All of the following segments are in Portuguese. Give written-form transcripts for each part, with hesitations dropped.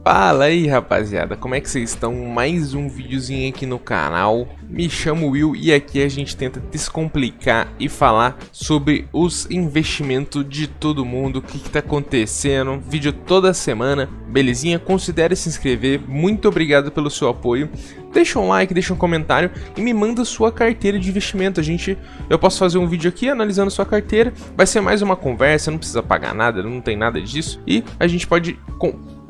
Fala aí, rapaziada, como é que vocês estão? Mais um videozinho aqui no canal. Me chamo Will e aqui a gente tenta descomplicar e falar sobre os investimentos de todo mundo, o que tá acontecendo, vídeo toda semana, belezinha? Considere se inscrever, muito obrigado pelo seu apoio. Deixa um like, deixa um comentário e me manda sua carteira de investimento. Eu posso fazer um vídeo aqui analisando sua carteira, vai ser mais uma conversa, não precisa pagar nada, não tem nada disso. E a gente pode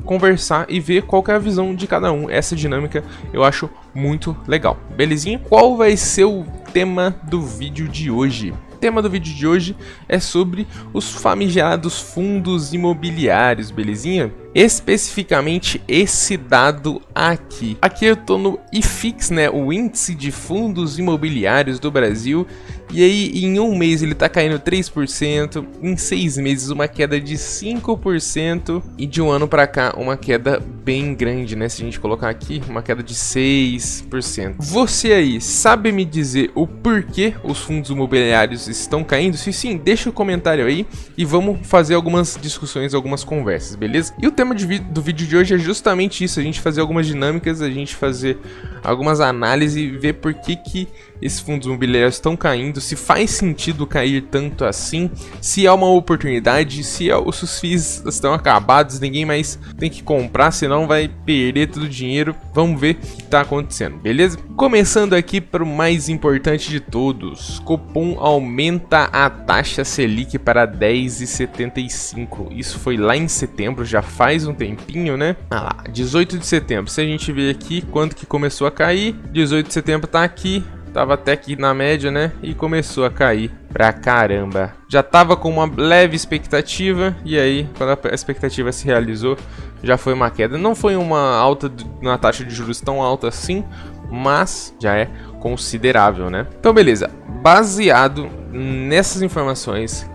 conversar e ver qual que é a visão de cada um. Essa dinâmica eu acho muito legal, belezinha? Qual vai ser o tema do vídeo de hoje? O tema do vídeo de hoje é sobre os famigerados fundos imobiliários, belezinha? Especificamente esse dado aqui. Aqui eu tô no IFIX, né, o Índice de Fundos Imobiliários do Brasil. E aí em um mês ele tá caindo 3%, em 6 meses uma queda de 5% e de um ano para cá uma queda bem grande, né? Se a gente colocar aqui, uma queda de 6%. Você aí sabe me dizer o porquê os fundos imobiliários estão caindo? Se sim, deixa o comentário aí e vamos fazer algumas discussões, algumas conversas, beleza? E o tema do vídeo de hoje é justamente isso, a gente fazer algumas dinâmicas, a gente fazer algumas análises e ver por que esses fundos imobiliários estão caindo, se faz sentido cair tanto assim, se é uma oportunidade, se os FIIs estão acabados, ninguém mais tem que comprar, senão vai perder todo o dinheiro. Vamos ver o que está acontecendo, beleza? Começando aqui para o mais importante de todos, Copom aumenta a taxa Selic para 10,75. Isso foi lá em setembro, já faz um tempinho, né? Ah lá, 18 de setembro. Se a gente ver aqui quando que começou a cair, 18 de setembro tá aqui. Tava até aqui na média, né? E começou a cair pra caramba. Já tava com uma leve expectativa. E aí, quando a expectativa se realizou, já foi uma queda. Não foi uma alta na taxa de juros tão alta assim, mas já é considerável, né? Então, beleza. Baseado nessas informações,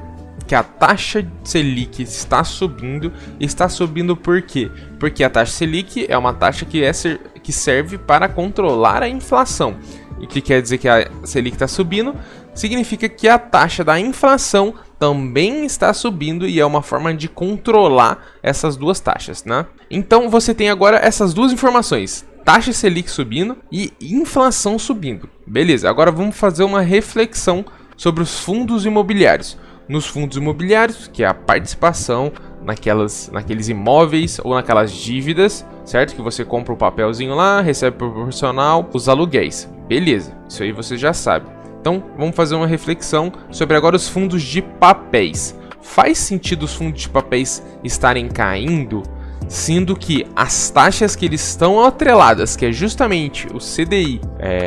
que a taxa Selic está subindo por quê? Porque a taxa Selic é uma taxa que serve para controlar a inflação. E que quer dizer que a Selic está subindo, significa que a taxa da inflação também está subindo e é uma forma de controlar essas duas taxas, né? Então você tem agora essas duas informações, taxa Selic subindo e inflação subindo. Beleza, agora vamos fazer uma reflexão sobre os fundos imobiliários. Nos fundos imobiliários, que é a participação naqueles imóveis ou naquelas dívidas, certo? Que você compra o papelzinho lá, recebe proporcional, os aluguéis. Beleza, isso aí você já sabe. Então, vamos fazer uma reflexão sobre agora os fundos de papéis. Faz sentido os fundos de papéis estarem caindo, sendo que as taxas que eles estão atreladas, que é justamente o CDI,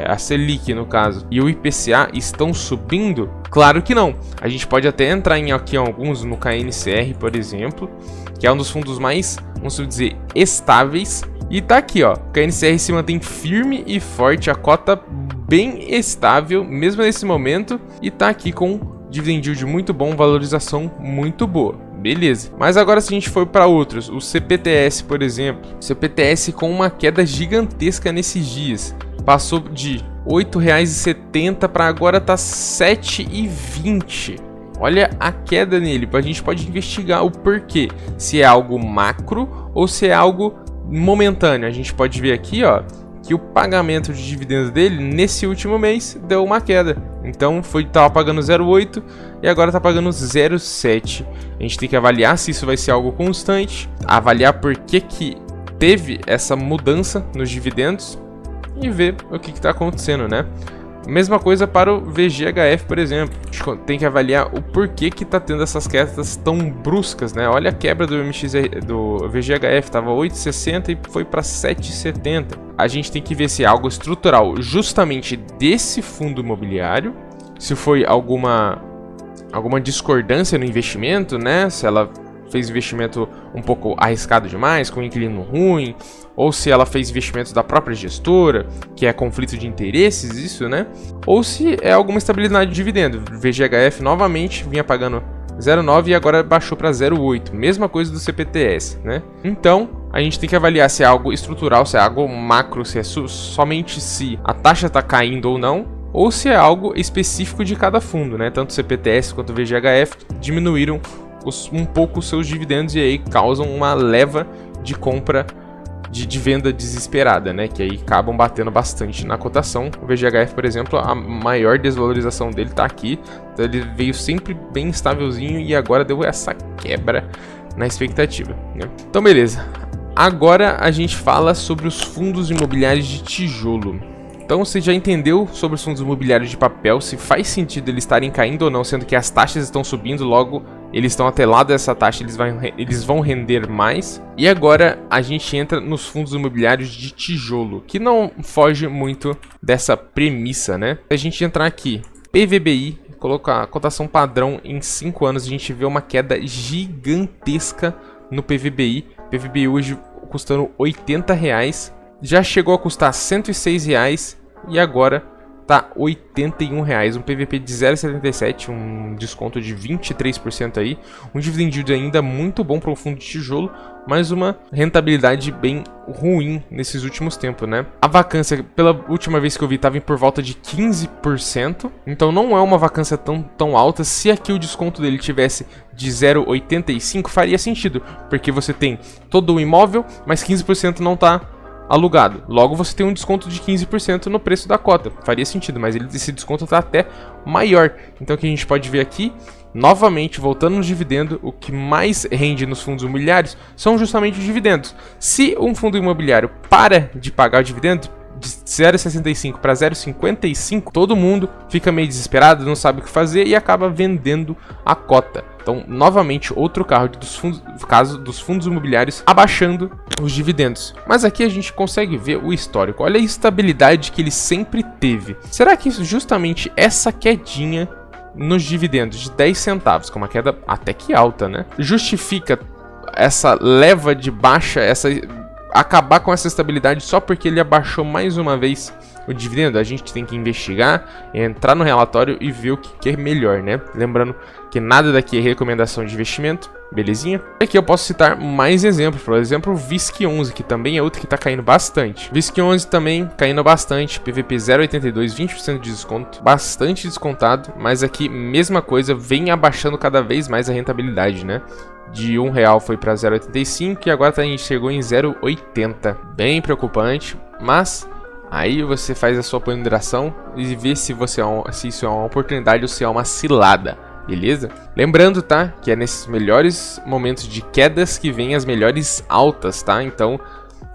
a Selic no caso, e o IPCA estão subindo? Claro que não. A gente pode até entrar aqui em alguns, no KNCR, por exemplo, que é um dos fundos mais, vamos dizer, estáveis. E tá aqui, ó, o KNCR se mantém firme e forte, a cota bem estável, mesmo nesse momento, e tá aqui com dividend yield muito bom, valorização muito boa. Beleza, mas agora se a gente for para outros, o CPTS, por exemplo, o CPTS com uma queda gigantesca nesses dias, passou de R$ 8,70 para agora tá R$ 7,20. Olha a queda nele, a gente pode investigar o porquê, se é algo macro ou se é algo momentâneo. A gente pode ver aqui, ó, que o pagamento de dividendos dele nesse último mês deu uma queda. Então tava pagando 0,8 e agora tá pagando 0,7. A gente tem que avaliar se isso vai ser algo constante, avaliar por que teve essa mudança nos dividendos e ver o que tá acontecendo, né? Mesma coisa para o VGHF, por exemplo. A gente tem que avaliar o porquê que tá tendo essas quedas tão bruscas, né? Olha a quebra do do VGHF, tava 8,60 e foi para 7,70. A gente tem que ver se é algo estrutural justamente desse fundo imobiliário, se foi alguma discordância no investimento, né? Se ela fez investimento um pouco arriscado demais, com um inquilino ruim, ou se ela fez investimentos da própria gestora, que é conflito de interesses, isso, né? Ou se é alguma estabilidade de dividendo. O VGHF novamente vinha pagando 0,9 e agora baixou para 0,8. Mesma coisa do CPTS, né? Então, a gente tem que avaliar se é algo estrutural, se é algo macro, se é somente se a taxa está caindo ou não, ou se é algo específico de cada fundo, né? Tanto o CPTS quanto o VGHF diminuíram um pouco os seus dividendos e aí causam uma leva de compra de venda desesperada, né? Que aí acabam batendo bastante na cotação. O VGHF, por exemplo, a maior desvalorização dele tá aqui. Então ele veio sempre bem estávelzinho e agora deu essa quebra na expectativa, né? Então beleza. Agora a gente fala sobre os fundos imobiliários de tijolo. Então você já entendeu sobre os fundos imobiliários de papel, se faz sentido eles estarem caindo ou não, sendo que as taxas estão subindo, logo eles estão atrelados a essa taxa, eles vão render mais. E agora a gente entra nos fundos imobiliários de tijolo, que não foge muito dessa premissa, né? A gente entrar aqui, PVBI, colocar a cotação padrão em 5 anos, a gente vê uma queda gigantesca no PVBI. PVBI hoje custando R$80, já chegou a custar R$106 e agora tá R$81, um PVP de 0,77, um desconto de 23% aí, um dividend yield ainda muito bom para um fundo de tijolo, mas uma rentabilidade bem ruim nesses últimos tempos, né? A vacância, pela última vez que eu vi, estava por volta de 15%, então não é uma vacância tão alta. Se aqui o desconto dele tivesse de 0,85, faria sentido, porque você tem todo o imóvel, mas 15% não tá alugado. Logo você tem um desconto de 15% no preço da cota. Faria sentido, mas esse desconto está até maior. Então o que a gente pode ver aqui, novamente, voltando no dividendo, o que mais rende nos fundos imobiliários são justamente os dividendos. Se um fundo imobiliário para de pagar o dividendo, de 0,65 para 0,55, todo mundo fica meio desesperado, não sabe o que fazer e acaba vendendo a cota. Então, novamente, outro caso dos fundos imobiliários abaixando os dividendos. Mas aqui a gente consegue ver o histórico. Olha a estabilidade que ele sempre teve. Será que justamente essa quedinha nos dividendos de 10 centavos, que é uma queda até que alta, né, justifica essa leva de baixa, acabar com essa estabilidade só porque ele abaixou mais uma vez o dividendo? A gente tem que investigar, entrar no relatório e ver o que é melhor, né? Lembrando que nada daqui é recomendação de investimento, belezinha? Aqui eu posso citar mais exemplos, por exemplo, o VISC11, que também é outro que está caindo bastante. VISC11 também caindo bastante, PVP 0,82, 20% de desconto, bastante descontado, mas aqui mesma coisa, vem abaixando cada vez mais a rentabilidade, né? De R$1 foi para 0,85 e agora a gente chegou em 0,80. Bem preocupante, mas aí você faz a sua ponderação e vê se isso é uma oportunidade ou se é uma cilada, beleza? Lembrando, tá, que é nesses melhores momentos de quedas que vem as melhores altas, tá? Então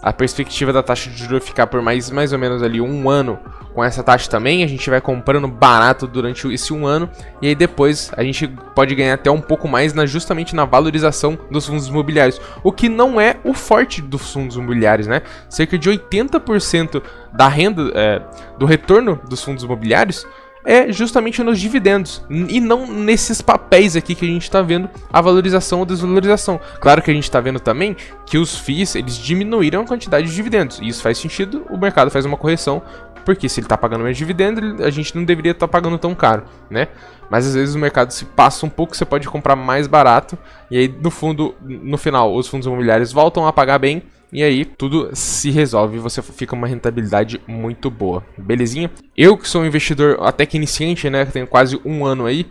a perspectiva da taxa de juros ficar por mais ou menos ali 1 ano com essa taxa também, a gente vai comprando barato durante esse 1 ano, e aí depois a gente pode ganhar até um pouco mais justamente na valorização dos fundos imobiliários, o que não é o forte dos fundos imobiliários, né? Cerca de 80% da renda, do retorno dos fundos imobiliários é justamente nos dividendos, e não nesses papéis aqui que a gente está vendo a valorização ou desvalorização. Claro que a gente está vendo também que os FIIs, eles diminuíram a quantidade de dividendos, e isso faz sentido, o mercado faz uma correção, porque se ele está pagando menos dividendo, a gente não deveria estar pagando tão caro, né? Mas às vezes o mercado se passa um pouco, você pode comprar mais barato, e aí no final, os fundos imobiliários voltam a pagar bem, e aí tudo se resolve e você fica uma rentabilidade muito boa, belezinha? Eu que sou um investidor até que iniciante, né, que tenho quase 1 ano aí,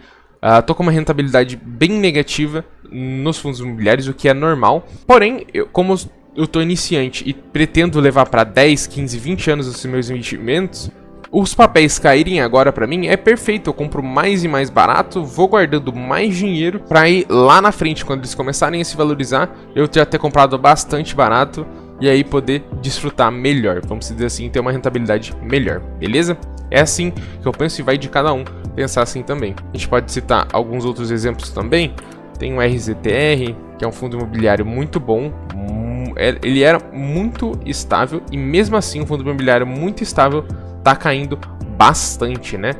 tô com uma rentabilidade bem negativa nos fundos imobiliários, o que é normal. Porém, como eu tô iniciante e pretendo levar para 10, 15, 20 anos os meus investimentos, os papéis caírem agora para mim é perfeito. Eu compro mais e mais barato, vou guardando mais dinheiro para ir lá na frente, quando eles começarem a se valorizar, eu já ter comprado bastante barato e aí poder desfrutar melhor, vamos dizer assim, ter uma rentabilidade melhor, beleza? É assim que eu penso e vai de cada um pensar assim também. A gente pode citar alguns outros exemplos também. Tem o RZTR, que é um fundo imobiliário muito bom, ele era muito estável e mesmo assim um fundo imobiliário muito estável tá caindo bastante, né?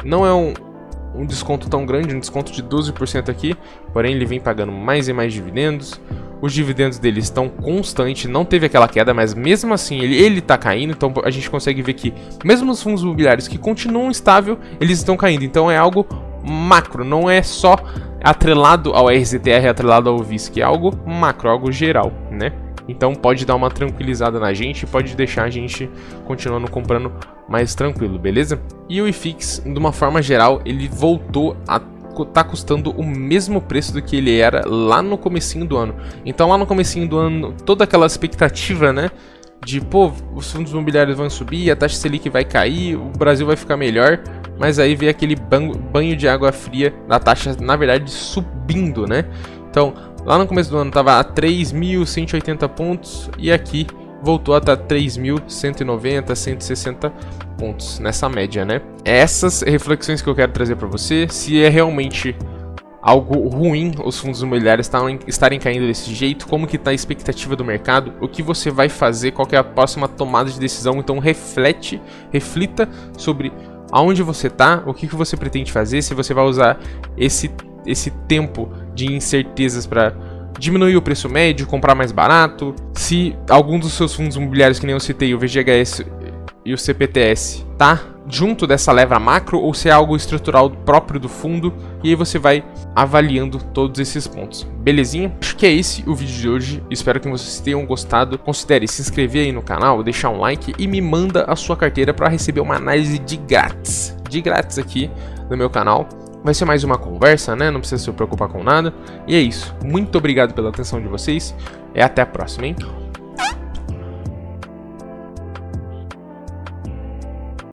Não é um desconto tão grande, um desconto de 12% aqui, porém ele vem pagando mais e mais dividendos. Os dividendos dele estão constantes, não teve aquela queda, mas mesmo assim ele tá caindo, então a gente consegue ver que mesmo os fundos imobiliários que continuam estável, eles estão caindo. Então é algo macro, não é só atrelado ao RZTR, atrelado ao VISC, é algo macro, algo geral, né? Então pode dar uma tranquilizada na gente, pode deixar a gente continuando comprando mais tranquilo, beleza? E o IFIX, de uma forma geral, ele voltou a tá custando o mesmo preço do que ele era lá no comecinho do ano. Então lá no comecinho do ano, toda aquela expectativa, né, de pô, os fundos imobiliários vão subir, a taxa Selic vai cair, o Brasil vai ficar melhor, mas aí veio aquele banho de água fria da taxa, na verdade, subindo, né? Então, lá no começo do ano tava a 3.180 pontos e aqui voltou a estar 3.190, 160 pontos nessa média, né? Essas reflexões que eu quero trazer para você, se é realmente algo ruim os fundos imobiliários estarem caindo desse jeito, como que está a expectativa do mercado, o que você vai fazer, qual que é a próxima tomada de decisão. Então reflita sobre aonde você está, o que você pretende fazer, se você vai usar esse tempo de incertezas para diminuir o preço médio, comprar mais barato, se algum dos seus fundos imobiliários, que nem eu citei, o VGHS e o CPTS, tá junto dessa leva macro, ou se é algo estrutural próprio do fundo, e aí você vai avaliando todos esses pontos. Belezinha? Acho que é esse o vídeo de hoje, espero que vocês tenham gostado. Considere se inscrever aí no canal, deixar um like e me manda a sua carteira para receber uma análise de grátis aqui no meu canal. Vai ser mais uma conversa, né? Não precisa se preocupar com nada. E é isso. Muito obrigado pela atenção de vocês e até a próxima, hein?